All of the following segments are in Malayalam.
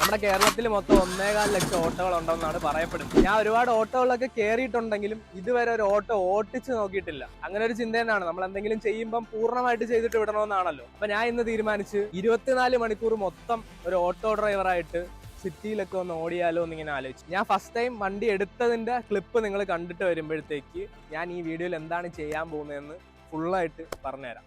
നമ്മുടെ കേരളത്തിൽ മൊത്തം 1.25 ലക്ഷം ഓട്ടോകൾ ഉണ്ടെന്നാണ് പറയപ്പെടുന്നത്. ഞാൻ ഒരുപാട് ഓട്ടോകളൊക്കെ കയറിയിട്ടുണ്ടെങ്കിലും ഇതുവരെ ഒരു ഓട്ടോ ഓട്ടിച്ച് നോക്കിയിട്ടില്ല. അങ്ങനെ ഒരു ചിന്ത തന്നെയാണ്, നമ്മൾ എന്തെങ്കിലും ചെയ്യുമ്പം പൂർണ്ണമായിട്ട് ചെയ്തിട്ട് വിടണമെന്നാണല്ലോ. അപ്പൊ ഞാൻ ഇന്ന് തീരുമാനിച്ച് 24 മണിക്കൂർ മൊത്തം ഒരു ഓട്ടോ ഡ്രൈവറായിട്ട് സിറ്റിയിലൊക്കെ ഒന്ന് ഓടിയാലോ എന്നിങ്ങനെ ആലോചിച്ചു. ഞാൻ ഫസ്റ്റ് ടൈം വണ്ടി എടുത്തതിന്റെ ക്ലിപ്പ് നിങ്ങൾ കണ്ടിട്ട് വരുമ്പോഴത്തേക്ക് ഞാൻ ഈ വീഡിയോയിൽ എന്താണ് ചെയ്യാൻ പോകുന്നതെന്ന് ഫുള്ളായിട്ട് പറഞ്ഞുതരാം.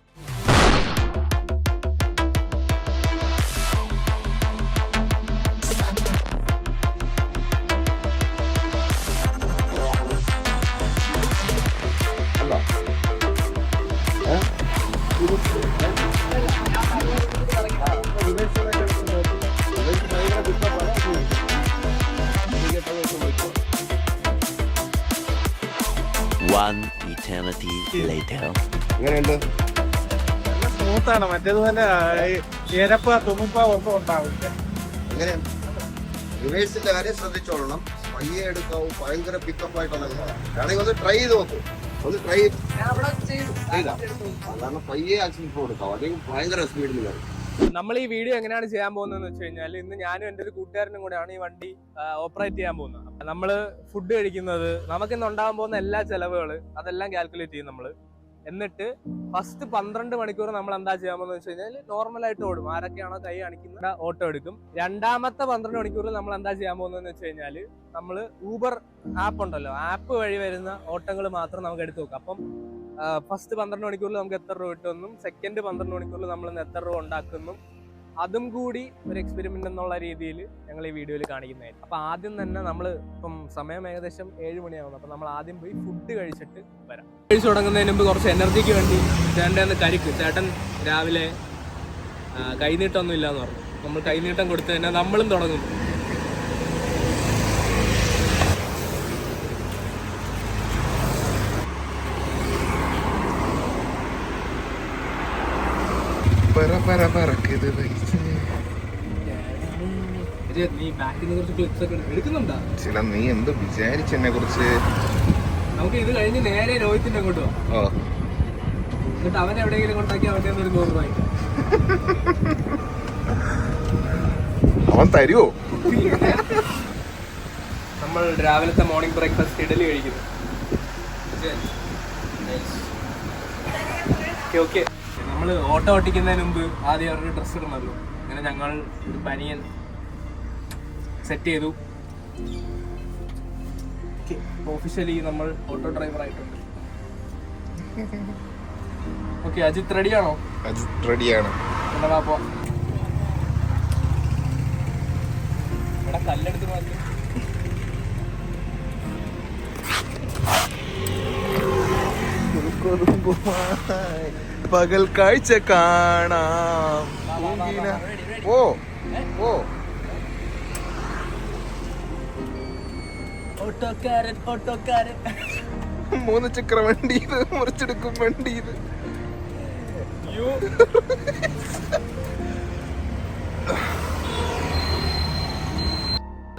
One eternity later. എങ്ങനെയുണ്ട്? നല്ല സ്മൂത്താണ്. മറ്റേതുപോലെ ഇരപ്പ തുമ്പ ഒന്നും ഉണ്ടാവില്ല. എങ്ങനെയാ? റിവേഴ്സിന്റെ കാര്യം ശ്രദ്ധിച്ചോളണം. പയ്യെ എടുക്കാവും. ഭയങ്കര പിക്കപ്പ് ആയിട്ടുള്ള വേണമെങ്കിൽ ഒന്ന് ട്രൈ ചെയ്ത് നോക്കും. ഒന്ന് ട്രൈ ചെയ്താ കാരണം പയ്യെ ആക്സിഡന്റ് കൊടുക്കാം, അല്ലെങ്കിൽ ഭയങ്കര സ്പീഡിൽ കയറും. നമ്മൾ ഈ വീഡിയോ എങ്ങനെയാണ് ചെയ്യാൻ പോകുന്നതെന്ന് വെച്ച് കഴിഞ്ഞാൽ, ഇന്ന് ഞാനും എൻ്റെ ഒരു കൂട്ടുകാരനും കൂടെയാണ് ഈ വണ്ടി ഓപ്പറേറ്റ് ചെയ്യാൻ പോകുന്നത്. നമ്മള് ഫുഡ് കഴിക്കുന്നത്, നമുക്കിന്ന് ഉണ്ടാകാൻ പോകുന്ന എല്ലാ ചെലവുകള് അതെല്ലാം കാൽക്കുലേറ്റ് ചെയ്യും നമ്മള്. എന്നിട്ട് ഫസ്റ്റ് 12 മണിക്കൂർ നമ്മൾ എന്താ ചെയ്യാൻ പോകുന്നത് വെച്ച് കഴിഞ്ഞാൽ നോർമലായിട്ട് ഓടും. ആരൊക്കെയാണോ കൈ കാണിക്കുന്ന ഓട്ടോ എടുക്കും. രണ്ടാമത്തെ 12 മണിക്കൂറിൽ നമ്മൾ എന്താ ചെയ്യാൻ പോകുന്നതെന്ന് വെച്ച് കഴിഞ്ഞാൽ, നമ്മൾ ഊബർ ആപ്പ് ഉണ്ടല്ലോ, ആപ്പ് വഴി വരുന്ന ഓട്ടങ്ങൾ മാത്രം നമുക്ക് എടുത്തു നോക്കാം. അപ്പം ഫസ്റ്റ് 12 മണിക്കൂറിൽ നമുക്ക് എത്ര രൂപ കിട്ടുമെന്നും സെക്കൻഡ് 12 മണിക്കൂറിൽ നമ്മൾ എത്ര രൂപ ഉണ്ടാക്കുന്നും അതും കൂടി ഒരു എക്സ്പെരിമെന്റ് എന്നുള്ള രീതിയിൽ ഞങ്ങൾ ഈ വീഡിയോയിൽ കാണിക്കുന്നതായിരിക്കും. അപ്പൊ ആദ്യം തന്നെ നമ്മൾ ഇപ്പം സമയം ഏകദേശം 7 മണിയാവുന്നു. അപ്പൊ നമ്മൾ ആദ്യം പോയി ഫുഡ് കഴിച്ചിട്ട് വരാം. കഴിച്ചു തുടങ്ങുന്നതിന് മുമ്പ് കുറച്ച് എനർജിക്ക് വേണ്ടി ചേട്ടൻ്റെ കരിക്ക്, ചേട്ടൻ രാവിലെ കൈനീട്ടമൊന്നും ഇല്ലാന്ന് പറഞ്ഞു. നമ്മൾ കൈനീട്ടം കൊടുത്ത് തന്നെ നമ്മളും തുടങ്ങുന്നു. നീ ബാക്കിൽ നിന്ന് കുറച്ച് ക്ലിപ്സ് ഒക്കെ എടുക്കുന്നുണ്ടോ? ചില നീ എന്ത് വിചാരിച്ചെന്നെ കുറിച്ച്? നമുക്ക് ഇത് കഴിഞ്ഞ് നേരെ രോഹിത്തിന്റെ അങ്ങോട്ട് പോവാം. എന്നിട്ട് അവൻ എവിടെയെങ്കിലും കൊണ്ടാക്കി അവന്റെ ഒരു 100 രൂപ അവൻ തരുവോ? നമ്മൾ രാവിലത്തെ മോർണിംഗ് ബ്രേക്ക്ഫാസ്റ്റ് ഇഡലി കഴിക്കുന്നു. ഓക്കെ, നമ്മൾ ഓട്ടോ ഓട്ടിക്കുന്നതിന് മുമ്പ് ആദ്യം അവരുടെ ഡ്രസ്സ് ഇടണമല്ലോ. അങ്ങനെ ഞങ്ങൾ ഒരു ബനിയൻ സെറ്റ് ചെയ്തു. ഒഫീഷ്യലി നമ്മൾ ഓട്ടോ ഡ്രൈവർ ആയിട്ടുണ്ട്. ഓക്കെ, അജിത് റെഡിയാണോ? അജിത് റെഡിയാണ്. എന്നാ പോ. ഇവിടെ കല്ലെടുത്ത് മാറ്റി. പകൽ കാഴ്ച കാണാം. ഓ ഓ ഓട്ടോക്കാരൻ ഓട്ടോക്കാരൻ 3 ചക്ര വണ്ടി ഇത്, മുറിച്ചെടുക്കും വണ്ടി ഇത്.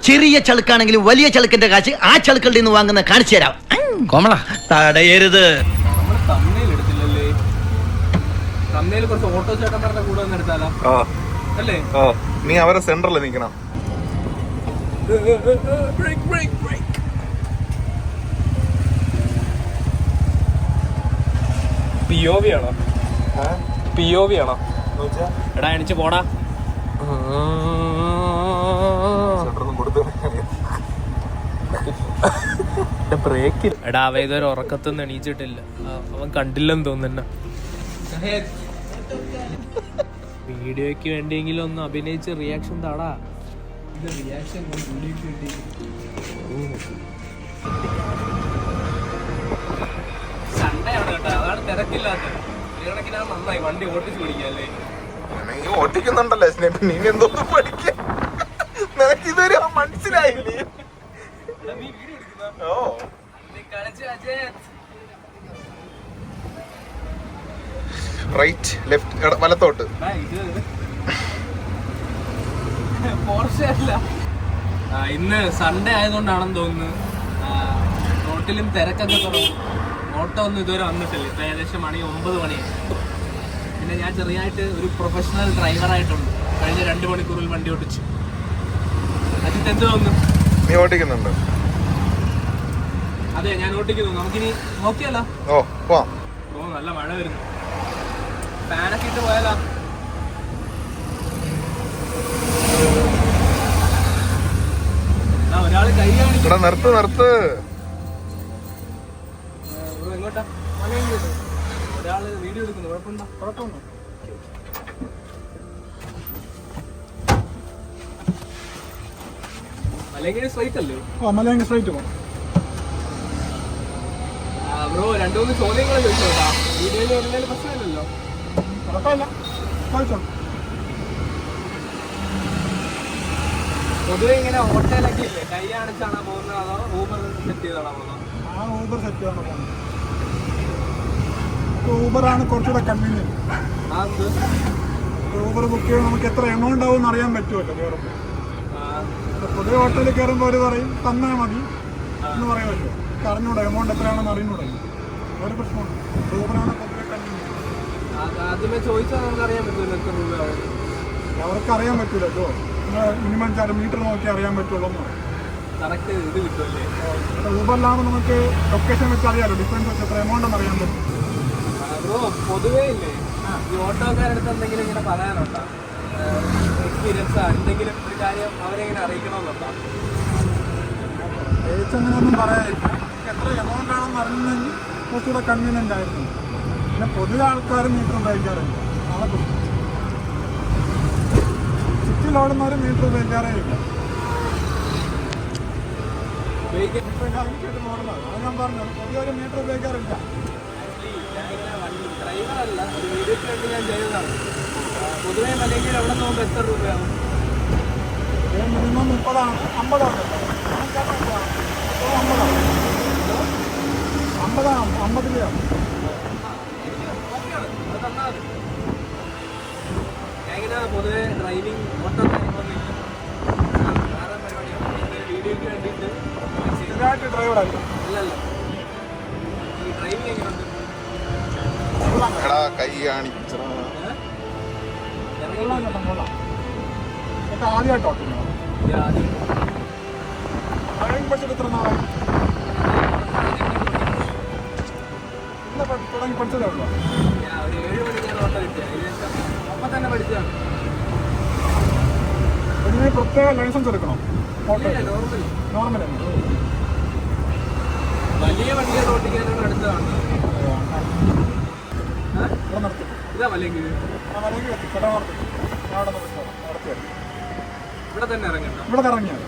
ചെറിയ ചളുക്കാണെങ്കിലും വലിയ ചളുക്കിന്റെ കാശ് ആ ചളുക്കളുടെ നിന്ന് വാങ്ങുന്ന കാണിച്ചു തരാം. കോമള തടയരുത്. നമ്മള് തമ്മയിൽ എടുത്തില്ലല്ലേ? തമ്മയിൽ കുറച്ച് ഓട്ടോ ചേട്ടന്മാരുടെ കൂടെ ഒന്ന് എടുത്താലോ? അല്ലേ? നീ അവരെ സെന്ററിൽ നിൽക്കണം. POV ആണോ? POV ആണോ? എടാ എണിച്ച് പോടാ. ബ്രേക്ക്. എടാ അവ ഇതൊരു ഉറക്കത്തൊന്നും എണീച്ചിട്ടില്ല, അവൻ കണ്ടില്ലെന്ന് തോന്നുന്നു. വീഡിയോയ്ക്ക് വേണ്ടിയെങ്കിലും ഒന്ന് അഭിനയിച്ച് റിയാക്ഷൻ താടാ. ഇത് റിയാക്ഷൻ വീഡിയോയ്ക്ക് വേണ്ടി. സൺഡേ ആണ് കേട്ടോ, അതാണ് തിരക്കില്ലാത്തത്. ഒരു കണക്കിനാ നന്നായി വണ്ടി ഓട്ടിച്ച് പിടിക്കല്ലേ. നീ ഓട്ടിക്കുന്നുണ്ടല്ലോ സ്നേഹം, നീ എന്തോ പഠിക്ക. നിനക്ക് ഇതൊരു മനസ്സിലായില്ലേ? ഓ റൈറ്റ് ലെഫ്റ്റ് വലത്തോട്ട്. ഇന്ന് സൺഡേ ആയതുകൊണ്ടാണെന്ന് തോന്നുന്നു റോട്ടിലും തിരക്കൊക്കെ തുടങ്ങും. ഓട്ടോ ഒന്നും ഇതുവരെ വന്നിട്ടില്ല. ഇപ്പൊ ഏകദേശം മണി 9 മണിയായി. പിന്നെ ഞാൻ ചെറിയായിട്ട് ഒരു പ്രൊഫഷണൽ ഡ്രൈവറായിട്ടുണ്ട്. കഴിഞ്ഞ 2 മണിക്കൂറിൽ വണ്ടി ഓടിച്ചു. അജിത്ത് എന്ത് തോന്നുന്നു? നീ ഓട്ടിക്കുന്നുണ്ട്? അതെ, ഞാൻ ഓട്ടിക്കുന്നു. നമുക്കിനി നോക്കിയല്ലോ. ഓ പോവാം. ഓ, നല്ല മഴ വരുന്നു. ഫാനൊക്കെ ഇട്ട് പോയാലോ? ഒരാള് കൈ കാണിക്കും. നിർത്ത്. എങ്ങോട്ടാ? ഒരാള് വീഡിയോ എടുക്കുന്നു. കുഴപ്പമുണ്ടോ? മലയങ്കി സ്ട്രൈറ്റ് അല്ലേ? മലയങ്കി സ്ട്രൈറ്റ് പോകാം. ബ്രോ, 2-3 ചോദ്യങ്ങൾ ചോദിച്ചോട്ടാ. വീഡിയോയിൽ വരുന്നതിൽ പ്രശ്നമില്ലല്ലോ. കുഴപ്പമില്ല, ചോദിച്ചോ. പൊതുവെ ഇങ്ങനെ ഹോട്ടലൊക്കെ ഇല്ലേ, കൈ കാണിച്ചാണോ പോകുന്നത് അതോ ഊബർ സെറ്റ് ചെയ്താണോ പോകുന്നത്? ഊബർ സെറ്റ് ചെയ്താണോ പോകുന്നത്? ഊബറാണ് കുറച്ചുകൂടെ കൺവീനിയൻറ്റ്. ഊബർ ബുക്ക് ചെയ്യുമ്പോൾ നമുക്ക് എത്ര എമൗണ്ട് ആവും എന്ന് അറിയാൻ പറ്റുമല്ലോ കയറുമ്പോൾ. പൊതുവെ ഹോട്ടലിൽ കയറുമ്പോൾ അവർ പറയും തന്നാൽ മതി എന്ന് പറയുമല്ലോ. അറിഞ്ഞൂടെ എമൗണ്ട് എത്രയാണെന്ന് അറിഞ്ഞൂടെ, ഒരു പ്രശ്നമുണ്ട്. ഊബറാണ് പൊതുവെ കൺവീനിയൻറ്റ്. ആദ്യമേ ചോദിച്ചാൽ നമുക്ക് അറിയാൻ പറ്റുമല്ലോ എത്ര രൂപയാവും. അവർക്ക് അറിയാൻ പറ്റൂലല്ലോ. മിനിമം ചാർജ് മീറ്റർ നോക്കി അറിയാൻ പറ്റുള്ളൂ എന്ന് പറയും. കറക്റ്റ് ഇത് കിട്ടുമല്ലേ? ഊബറിലാകുമ്പോൾ നമുക്ക് ലൊക്കേഷൻ വെച്ച് അറിയാമല്ലോ, ഡിഫറൻസ് വെച്ച് എത്ര എമൗണ്ട് എന്ന് അറിയാൻ പറ്റും. ബ്രോ, പൊതുവേ ഇല്ലേ ഈ ഓട്ടോക്കാരടുത്ത് എന്തെങ്കിലും ഇങ്ങനെ പറയാനുണ്ടോ? എക്സ്പീരിയൻസ് എന്തെങ്കിലും ഒരു കാര്യം അവരെ ഇങ്ങനെ അറിയിക്കണമെന്നുണ്ടോ? പ്രത്യേകിച്ച് അങ്ങനെയൊന്നും പറയാനില്ല. എത്ര എമൗണ്ട് ആണെന്ന് അറിഞ്ഞെങ്കിൽ കുറച്ചുകൂടെ കൺവീനിയൻ്റ് ആയിരുന്നു. പിന്നെ പൊതുവെ ആൾക്കാരും മീറ്റർ ഉപയോഗിക്കാറില്ല. അതൊക്കെ ചുറ്റിലോടുന്നവർ മീറ്റർ ഉപയോഗിക്കാറേ ഇല്ല. അത് ഞാൻ പറഞ്ഞത്, പൊതുവെ ഒരു മീറ്റർ ഉപയോഗിക്കാറില്ല. ഡ്രൈവറല്ല, ഒരു വീഡിയോയ്ക്ക് വേണ്ടി ഞാൻ ചെയ്തതാണ്. പൊതുവേ മലയെങ്കിൽ എവിടെ നോക്കുമ്പോൾ എത്ര രൂപയാവും? മിനിമം 50 50 രൂപയാണ്. എങ്ങനെയാണ് പൊതുവെ ഡ്രൈവിംഗ് ഓട്ടോ കാര്യങ്ങളൊന്നുമില്ല? വേറെ പരിപാടിയാണ് വീഡിയോയ്ക്ക് വേണ്ടിയിട്ട് സ്ഥിരമായിട്ട് ഡ്രൈവറല്ല. അല്ലല്ലോ. ഈ ഡ്രൈവിംഗ് എങ്ങനെയുണ്ട്? കൈ കാണിച്ച ആദ്യമായിട്ടോ ഡ്രൈവിംഗ് പഠിച്ചിട്ട് എത്ര നാളായി? തുടങ്ങി പഠിച്ചതേ ഉള്ളൂ. ഒരു 7 മണിക്കാണ് ഓട്ടോ കിട്ടിയത്. ഏകദേശം അപ്പം തന്നെ പഠിച്ചതാണ്. ഇതിന് പ്രത്യേക ലൈസൻസ് എടുക്കണം. ഓട്ടോ നോർമൽ വലിയ വണ്ടികൾ ഓട്ടിക്കാനാണ് അടുത്തതാണ്. ഇതാ മലയെങ്കിൽ ഇവിടെ തന്നെ ഇറങ്ങണ്ട. ഇവിടെ ഇറങ്ങിയത്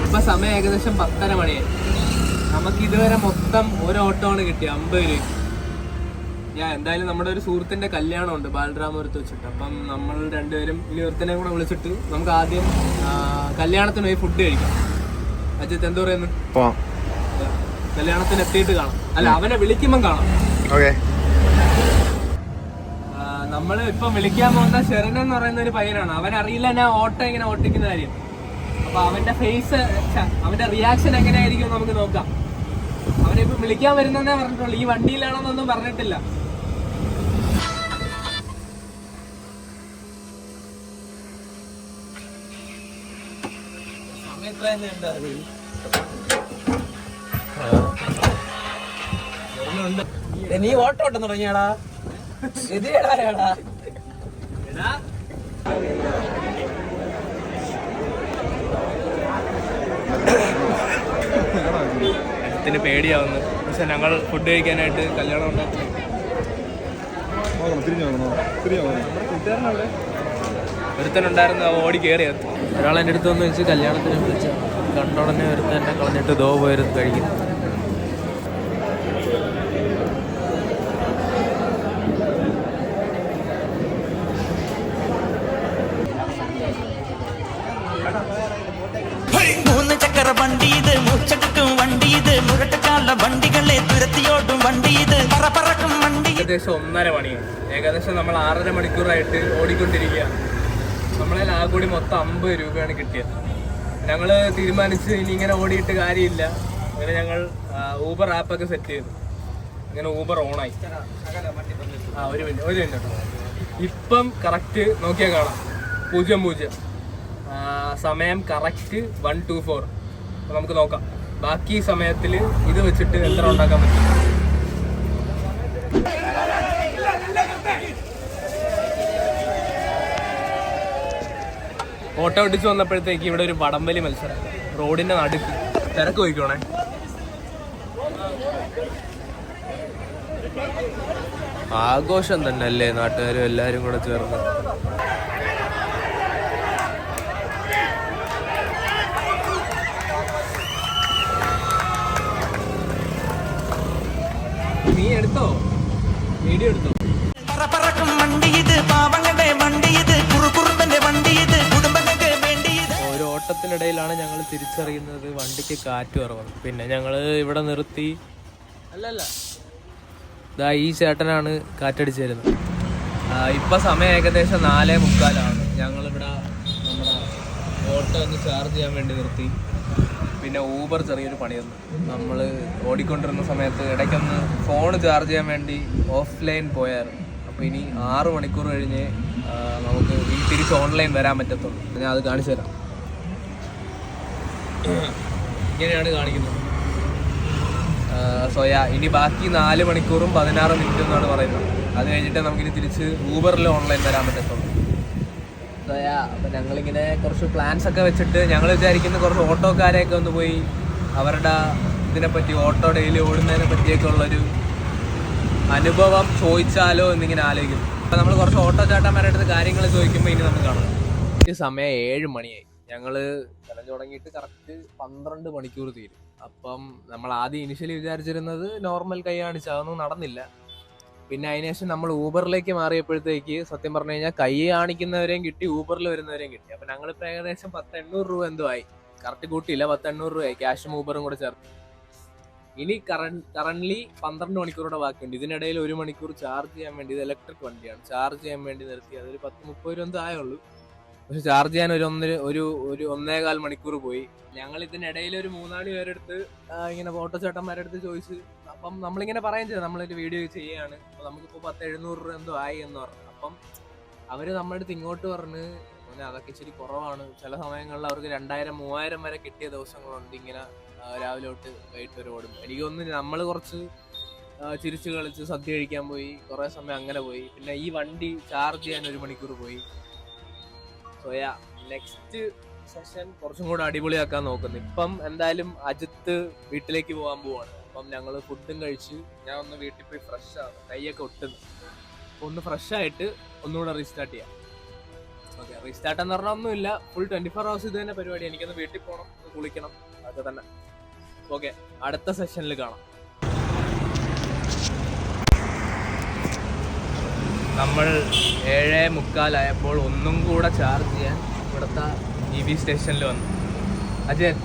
ഇപ്പൊ സമയം ഏകദേശം 10:30 മണിയായി. നമുക്ക് ഇതുവരെ മൊത്തം ഒരു ഓട്ടോ ആണ് കിട്ടിയത് 50 രൂപ. എന്തായാലും നമ്മുടെ ഒരു സുഹൃത്തിന്റെ കല്യാണം ഉണ്ട് ബാലരാമപുരത്ത് വെച്ചിട്ട്. അപ്പം നമ്മൾ രണ്ടുപേരും ഇനി ഒരുത്തനെ കൂടെ വിളിച്ചിട്ട് നമുക്ക് ആദ്യം കല്യാണത്തിന് പോയി ഫുഡ് കഴിക്കാം. അജിത്ത് എന്ത് പറയുന്നു? കല്യാണത്തിന് എത്തിയിട്ട് കാണാം. അല്ല, അവനെ വിളിക്കുമ്പം കാണാം. നമ്മള് ഇപ്പൊ വിളിക്കാൻ പോകുന്ന ഷെറിൻ എന്ന് പറയുന്ന ഒരു പയ്യനാണ്. അവനറിയില്ല ഞാൻ ഓട്ടോ ഇങ്ങനെ ഓട്ടിക്കുന്ന കാര്യം. അപ്പൊ അവന്റെ ഫേസ്, അവന്റെ റിയാക്ഷൻ എങ്ങനെയായിരിക്കും നമുക്ക് നോക്കാം. അവനെ ഇപ്പൊ വിളിക്കാൻ വരുന്നേ പറഞ്ഞിട്ടുള്ളൂ. ഈ വണ്ടിയിലാണോന്നൊന്നും പറഞ്ഞിട്ടില്ല. നീ ഓട്ടോ ഓട്ടം തുടങ്ങിയാടാ? എതിരാടാ? അജിത്തിന് പേടിയാവുന്നു. പക്ഷെ ഞങ്ങൾ ഫുഡ് കഴിക്കാനായിട്ട് കല്യാണം ഉണ്ടാക്കി. ഒരുത്തനുണ്ടായിരുന്നു, ഓടി കയറിയത്. ഒരാളെൻ്റെ അടുത്ത് വന്ന് വെച്ച് കല്യാണത്തിന് വിളിച്ച കണ്ടോടനെ ഒരുത്തൻ എന്നെ കളഞ്ഞിട്ട് ദോ പോയിരുന്നു കഴിക്കുന്നു. മൂന്ന് ചക്ര വണ്ടി ഇത്, മുച്ചടുക്കും വണ്ടി ഇത്, മുരട്ടക്കാല വണ്ടികളെ തുരത്തിയോടും വണ്ടി ഇത്, പറക്കും വണ്ടി. ഏകദേശം 1:30 മണിയാണ്. ഏകദേശം നമ്മൾ 6.5 മണിക്കൂറായിട്ട് ഓടിക്കൊണ്ടിരിക്കുകയാണ്. നമ്മളെ ആ കൂടി മൊത്തം 50 രൂപയാണ് കിട്ടിയത്. ഞങ്ങൾ തീരുമാനിച്ച് ഇനി ഇങ്ങനെ ഓടിയിട്ട് കാര്യമില്ല. അങ്ങനെ ഞങ്ങൾ ഊബർ ആപ്പൊക്കെ സെറ്റ് ചെയ്തു. അങ്ങനെ ഊബർ ഓണായി. ഒരു മിനിറ്റ്. ഇപ്പം കറക്റ്റ് നോക്കിയാൽ കാണാം 00. സമയം കറക്റ്റ് 1:24. അപ്പം നമുക്ക് നോക്കാം ബാക്കി സമയത്തിൽ ഇത് വെച്ചിട്ട് എത്ര ഉണ്ടാക്കാൻ പറ്റും. ഓട്ടോ ഓടിച്ച് വന്നപ്പോഴത്തേക്ക് ഇവിടെ ഒരു വടംവലി മത്സരം, റോഡിന്റെ നടുക്ക്. തിരക്ക് പോയിക്കോണേ. ആഘോഷം തന്നെ അല്ലേ, നാട്ടുകാരും എല്ലാരും കൂടെ ചേർന്ന്. നീ എടുത്തോ, വീഡിയോ എടുത്തോ? പറക്കും വണ്ടി ഇത്, പാവങ്ങളുടെ വണ്ടി ഇത്, കുറുകുറുപ്പന്റെ വണ്ടി ഇത്, കുടുംബങ്ങൾക്ക് വേണ്ടി ഇത്. ഒരു ഓട്ടത്തിനിടയിലാണ് ഞങ്ങൾ തിരിച്ചറിയുന്നത് വണ്ടിക്ക് കാറ്റ് കുറവാണ്. പിന്നെ ഞങ്ങൾ ഇവിടെ നിർത്തി. അല്ലല്ല, ഇതാ ഈ ചേട്ടനാണ് കാറ്റടിച്ചു തരുന്നത്. ഇപ്പൊ സമയം ഏകദേശം 4:45. ഞങ്ങളിവിടെ നമ്മുടെ ഓട്ടോ ഒന്ന് ചാർജ് ചെയ്യാൻ വേണ്ടി നിർത്തി. പിന്നെ ഊബർ ചെറിയൊരു പണി തന്നു. നമ്മൾ ഓടിക്കൊണ്ടിരുന്ന സമയത്ത് ഇടയ്ക്കൊന്ന് ഫോൺ ചാർജ് ചെയ്യാൻ വേണ്ടി ഓഫ്ലൈൻ പോയായിരുന്നു. അപ്പോൾ ഇനി 6 മണിക്കൂർ കഴിഞ്ഞ് നമുക്ക് ഈ തിരിച്ച് ഓൺലൈൻ വരാൻ പറ്റത്തുള്ളൂ. ഞാൻ അത് കാണിച്ചു തരാം. ഇങ്ങനെയാണ് കാണിക്കുന്നത്. ഇനി ബാക്കി 4 മണിക്കൂറും 16 മിനിറ്റും എന്നാണ് പറയുന്നത്. അത് കഴിഞ്ഞിട്ട് നമുക്കിനി തിരിച്ച് ഊബറിൽ ഓൺലൈൻ വരാൻ പറ്റത്തുള്ളൂ. അപ്പം ഞങ്ങളിങ്ങനെ കുറച്ച് പ്ലാൻസ് ഒക്കെ വെച്ചിട്ട് ഞങ്ങൾ വിചാരിക്കുന്ന കുറച്ച് ഓട്ടോക്കാരെയൊക്കെ ഒന്ന് പോയി അവരുടെ ഇതിനെപ്പറ്റി, ഓട്ടോ ഡെയിലി ഓടുന്നതിനെ പറ്റിയൊക്കെ ഉള്ളൊരു അനുഭവം ചോദിച്ചാലോ എന്നിങ്ങനെ ആലോചിക്കുന്നു. അപ്പം നമ്മൾ കുറച്ച് ഓട്ടോ ചേട്ടന്മാരുടെ അടുത്ത് കാര്യങ്ങൾ ചോദിക്കുമ്പോൾ ഇനി നമുക്ക് കാണാം. ഈ സമയം 7 മണിയായി. ഞങ്ങൾ ചലഞ്ച് തുടങ്ങിയിട്ട് കറക്റ്റ് 12 മണിക്കൂർ തീരും. അപ്പം നമ്മൾ ആദ്യം ഇനിഷ്യലി വിചാരിച്ചിരുന്നത് നോർമൽ കൈ കാണിച്ചാൽ അതൊന്നും നടന്നില്ല. പിന്നെ അതിനുശേഷം നമ്മൾ ഊബറിലേക്ക് മാറിയപ്പോഴത്തേക്ക് സത്യം പറഞ്ഞു കഴിഞ്ഞാൽ കൈ കാണിക്കുന്നവരെയും കിട്ടി, ഊബറിൽ വരുന്നവരെയും കിട്ടി. അപ്പം ഞങ്ങളിപ്പോൾ ഏകദേശം 10,800 രൂപ എന്തോ ആയി. കറക്റ്റ് കൂട്ടിയില്ല, 10,800 രൂപയായി, ക്യാഷും ഊബറും കൂടെ ചേർത്ത്. ഇനി കറന്റ്ലി 12 മണിക്കൂറുടെ ബാക്കിയുണ്ട്. ഇതിനിടയിൽ 1 മണിക്കൂർ ചാർജ് ചെയ്യാൻ വേണ്ടി, ഇത് ഇലക്ട്രിക് വണ്ടിയാണ്, ചാർജ് ചെയ്യാൻ വേണ്ടി നിർത്തി. അതൊരു 10-30 രൂപ എന്തോ ആയുള്ളൂ. പക്ഷെ ചാർജ് ചെയ്യാൻ ഒരു 1.25 മണിക്കൂർ പോയി. ഞങ്ങൾ ഇതിനിടയിൽ ഒരു 3-4 പേരെടുത്ത് ഇങ്ങനെ ഓട്ടോ ചേട്ടന്മാരുടെ അടുത്ത് ചോദിച്ച്, അപ്പം നമ്മളിങ്ങനെ പറയുകയും ചെയ്തു നമ്മളൊരു വീഡിയോ ചെയ്യുകയാണ്, അപ്പോൾ നമുക്കിപ്പോൾ 10,700 രൂപ എന്തോ ആയി എന്ന് പറഞ്ഞു. അപ്പം അവർ നമ്മുടെ അടുത്ത് ഇങ്ങോട്ട് പറഞ്ഞ് അതൊക്കെ ഇച്ചിരി കുറവാണ്, ചില സമയങ്ങളിൽ അവർക്ക് 2,000-3,000 വരെ കിട്ടിയ ദിവസങ്ങളുണ്ട് ഇങ്ങനെ രാവിലെ തൊട്ട് വൈകിട്ട് വരെ ഓടും. എനിക്ക് തോന്നുന്നു നമ്മൾ കുറച്ച് ചിരിച്ച് കളിച്ച് സദ്യ കഴിക്കാൻ പോയി, കുറേ സമയം അങ്ങനെ പോയി. പിന്നെ ഈ വണ്ടി ചാർജ് ചെയ്യാൻ 1 മണിക്കൂർ പോയി. നെക്സ്റ്റ് സെഷൻ കുറച്ചും കൂടെ അടിപൊളിയാക്കാൻ നോക്കുന്നു. ഇപ്പം എന്തായാലും അജിത്ത് വീട്ടിലേക്ക് പോകാൻ പോവാണ്. അപ്പം ഞങ്ങൾ ഫുഡും കഴിച്ച് ഞാൻ ഒന്ന് വീട്ടിൽ പോയി ഫ്രഷ് ആണ്, കൈയൊക്കെ ഒട്ടുന്നു. ഒന്ന് ഫ്രഷ് ആയിട്ട് ഒന്നുകൂടെ റീസ്റ്റാർട്ട് ചെയ്യാം. ഓക്കെ, റീസ്റ്റാർട്ട് എന്ന് പറഞ്ഞാൽ ഒന്നുമില്ല, ഫുൾ 24 hours ഇത് തന്നെ പരിപാടി. എനിക്കൊന്ന് വീട്ടിൽ പോകണം, ഒന്ന് കുളിക്കണം, അതൊക്കെ തന്നെ. ഓക്കെ, അടുത്ത സെഷനിൽ കാണാം. നമ്മൾ 7:45 ഒന്നും കൂടെ ചാർജ് ചെയ്യാൻ ഇവിടുത്തെ EV സ്റ്റേഷനിൽ വന്നു. അജയ്,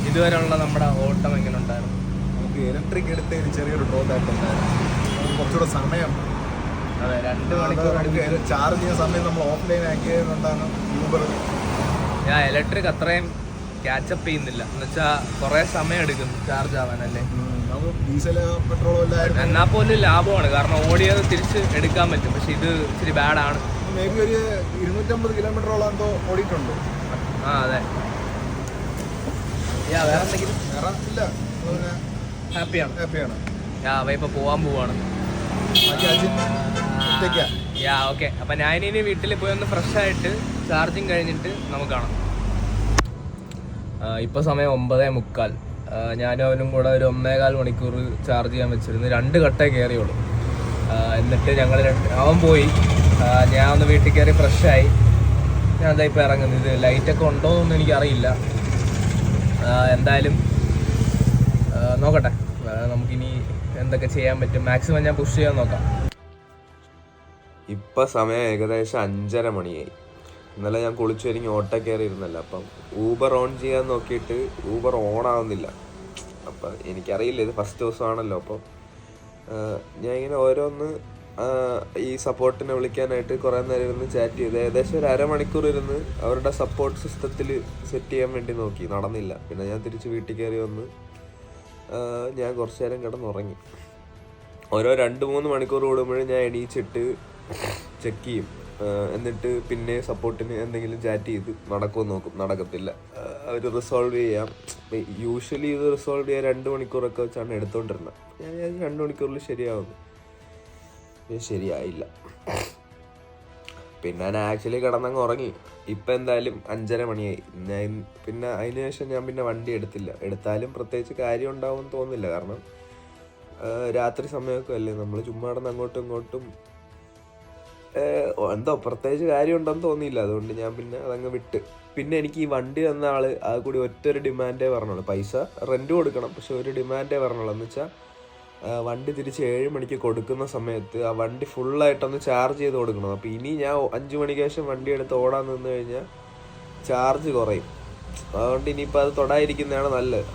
ഇതുവരെയുള്ള നമ്മുടെ ഓട്ടം എങ്ങനെ ഉണ്ടായിരുന്നു? നമുക്ക് ഇലക്ട്രിക് എടുത്തതിന് ചെറിയൊരു ഡ്രോബാക്ക് ഉണ്ടായിരുന്നു. കുറച്ചുകൂടെ സമയം, അതെ, 2 മണിക്കൂർ ചാർജ് ചെയ്യുന്ന സമയം നമ്മൾ ഓഫ്ലൈൻ ആക്കിയതുകൊണ്ടാണ് യൂബർ. ഞാൻ ഇലക്ട്രിക് അത്രയും ക്യാച്ചപ്പ് ചെയ്യുന്നില്ല, എന്നുവെച്ചാൽ കുറേ സമയം എടുക്കുന്നു ചാർജ് ആവാനല്ലേ. ഡീസൽ പെട്രോളും എല്ലാം എന്നാൽ പോലും ലാഭമാണ്, കാരണം ഓടിയത് തിരിച്ച് എടുക്കാൻ പറ്റും. പക്ഷെ ഇത് ഇച്ചിരി ബാഡാണ്. മേ ബി ഒരു 250 കിലോമീറ്ററോളം എന്തോ ഓടിയിട്ടുണ്ട്. അതെ. വേറെ എന്തെങ്കിലും വേറെ ഇല്ല, ഹാപ്പിയാണ്. അവ ഇപ്പൊ പോവാൻ പോവാണ്. ഓക്കെ, അപ്പൊ ഞാനിനി വീട്ടിൽ പോയി ഒന്ന് ഫ്രഷ് ആയിട്ട് ചാർജിങ് കഴിഞ്ഞിട്ട് നമുക്ക് കാണാം. ഇപ്പൊ സമയം 9:45. ഞാനും അവനും കൂടെ ഒരു 1.25 മണിക്കൂർ ചാർജ് ചെയ്യാൻ വെച്ചിരുന്നു. 2 കട്ടേ കയറിയുള്ളൂ. എന്നിട്ട് ഞങ്ങൾ അവൻ പോയി, ഞാൻ ഒന്ന് വീട്ടിൽ കയറി ഫ്രഷായി. ഞാൻ എന്താ ഇപ്പോൾ ഇറങ്ങുന്നത്. ഇത് ലൈറ്റൊക്കെ ഉണ്ടോ എന്നൊന്നും എനിക്കറിയില്ല. എന്തായാലും നോക്കട്ടെ, നമുക്കിനി എന്തൊക്കെ ചെയ്യാൻ പറ്റും മാക്സിമം ഞാൻ പുഷ് ചെയ്യാൻ നോക്കാം. ഇപ്പം സമയം ഏകദേശം 5:30 മണിയായി. ഇന്നലെ ഞാൻ കുളിച്ചു ഒരുങ്ങി ഓട്ടോ കയറി ഇരുന്നല്ലോ. അപ്പം ഊബർ ഓൺ ചെയ്യാൻ നോക്കിയിട്ട് ഊബർ ഓൺ ആവുന്നില്ല. അപ്പം എനിക്കറിയില്ല, ഇത് ഫസ്റ്റ് ദിവസമാണല്ലോ. അപ്പം ഞാൻ ഇങ്ങനെ ഓരോന്ന് ഈ സപ്പോർട്ടിനെ വിളിക്കാനായിട്ട് കുറേ നേരം ഇരുന്ന് ചാറ്റ് ചെയ്ത് ഏകദേശം ഒരു അരമണിക്കൂർ ഇരുന്ന് അവരുടെ സപ്പോർട്ട് സിസ്റ്റത്തിൽ സെറ്റ് ചെയ്യാൻ വേണ്ടി നോക്കി, നടന്നില്ല. പിന്നെ ഞാൻ തിരിച്ച് വീട്ടിൽ കയറി വന്ന് ഞാൻ കുറച്ച് നേരം കിടന്നുറങ്ങി. ഓരോ 2-3 മണിക്കൂർ കൂടുമ്പോഴും ഞാൻ എണീച്ചിട്ട് ചെക്ക് ചെയ്യും. എന്നിട്ട് പിന്നെ സപ്പോർട്ടിന് എന്തെങ്കിലും ചാറ്റ് ചെയ്ത് നടക്കുമെന്ന് നോക്കും. നടക്കത്തില്ല. അവർ റിസോൾവ് ചെയ്യാം. യൂഷ്വലി ഇത് റിസോൾവ് ചെയ്യാൻ 2 മണിക്കൂറൊക്കെ വെച്ചാണ് എടുത്തുകൊണ്ടിരുന്നത്. ഞാൻ 2 മണിക്കൂറിൽ ശരിയാവുന്നു. ശരിയായില്ല. പിന്നെ ഞാൻ ആക്ച്വലി കിടന്നങ്ങ് ഉറങ്ങി. ഇപ്പം എന്തായാലും 5:30 മണിയായി. ഞാൻ പിന്നെ അതിന് ശേഷം ഞാൻ പിന്നെ വണ്ടി എടുത്തില്ല. എടുത്താലും പ്രത്യേകിച്ച് കാര്യം ഉണ്ടാവുമെന്ന് തോന്നുന്നില്ല. കാരണം രാത്രി സമയമൊക്കെ അല്ലേ, നമ്മൾ ചുമ്മാ കിടന്ന് അങ്ങോട്ടും ഇങ്ങോട്ടും എന്തോ പ്രത്യേകിച്ച് കാര്യം ഉണ്ടെന്ന് തോന്നിയില്ല. അതുകൊണ്ട് ഞാൻ പിന്നെ അതങ്ങ് വിട്ട്. പിന്നെ എനിക്ക് ഈ വണ്ടി തന്ന ആൾ അത് കൂടി ഒറ്റൊരു ഡിമാൻഡേ പറഞ്ഞോളൂ. പൈസ റെൻറ്റ് കൊടുക്കണം, പക്ഷെ ഒരു ഡിമാൻഡേ പറഞ്ഞോളൂ. എന്ന് വെച്ചാൽ വണ്ടി തിരിച്ച് 7 മണിക്ക് കൊടുക്കുന്ന സമയത്ത് ആ വണ്ടി ഫുള്ളായിട്ടൊന്ന് ചാർജ് ചെയ്ത് കൊടുക്കണം. അപ്പോൾ ഇനി ഞാൻ 5 മണിക്ക് ശേഷം വണ്ടി എടുത്ത് ഓടാൻ നിന്ന് കഴിഞ്ഞാൽ ചാർജ് കുറയും. അതുകൊണ്ട് ഇനിയിപ്പോൾ അത് തൊടാതിരിക്കുന്നതാണ് നല്ലത്.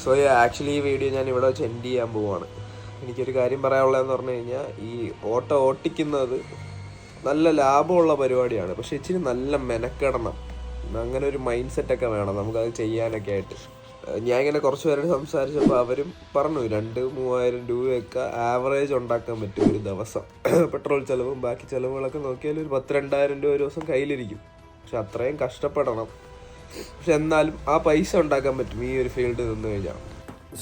സോ ആക്ച്വലി ഈ വീഡിയോ ഞാൻ ഇവിടെ വെച്ച് എൻഡ് ചെയ്യാൻ പോവുകയാണ്. എനിക്കൊരു കാര്യം പറയാനുള്ളതെന്ന് പറഞ്ഞു കഴിഞ്ഞാൽ, ഈ ഓട്ടോ ഓട്ടിക്കുന്നത് നല്ല ലാഭമുള്ള പരിപാടിയാണ്. പക്ഷെ ഇച്ചിരി നല്ല മെനക്കെടണം. അങ്ങനെ ഒരു മൈൻഡ് സെറ്റൊക്കെ വേണം നമുക്കത് ചെയ്യാനൊക്കെ ആയിട്ട്. ഞാൻ ഇങ്ങനെ കുറച്ച് പേരോട് സംസാരിച്ചപ്പോൾ അവരും പറഞ്ഞു 2,000-3,000 രൂപയൊക്കെ ആവറേജ് ഉണ്ടാക്കാൻ പറ്റും ഒരു ദിവസം. പെട്രോൾ ചിലവും ബാക്കി ചിലവുകളൊക്കെ നോക്കിയാൽ ഒരു 10,000-2,000 രൂപ ഒരു ദിവസം കയ്യിലിരിക്കും. പക്ഷെ അത്രയും കഷ്ടപ്പെടണം. പക്ഷെ എന്നാലും ആ പൈസ ഉണ്ടാക്കാൻ പറ്റും ഈ ഒരു ഫീൽഡിൽ നിന്ന് കഴിഞ്ഞാൽ.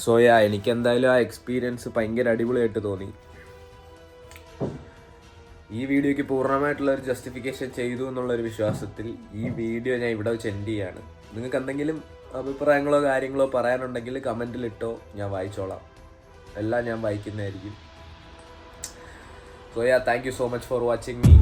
സോ എനിക്ക് എന്തായാലും ആ എക്സ്പീരിയൻസ് ഭയങ്കര അടിപൊളിയായിട്ട് തോന്നി. ഈ വീഡിയോയ്ക്ക് പൂർണ്ണമായിട്ടുള്ള ഒരു ജസ്റ്റിഫിക്കേഷൻ ചെയ്തു എന്നുള്ളൊരു വിശ്വാസത്തിൽ ഈ വീഡിയോ ഞാൻ ഇവിടെ വെച്ച് എൻഡ് ചെയ്യാണ്. നിങ്ങൾക്ക് എന്തെങ്കിലും അഭിപ്രായങ്ങളോ കാര്യങ്ങളോ പറയാനുണ്ടെങ്കിൽ കമൻറ്റിലിട്ടോ, ഞാൻ വായിച്ചോളാം. എല്ലാം ഞാൻ വായിക്കുന്നതായിരിക്കും. So thank you so much for watching me.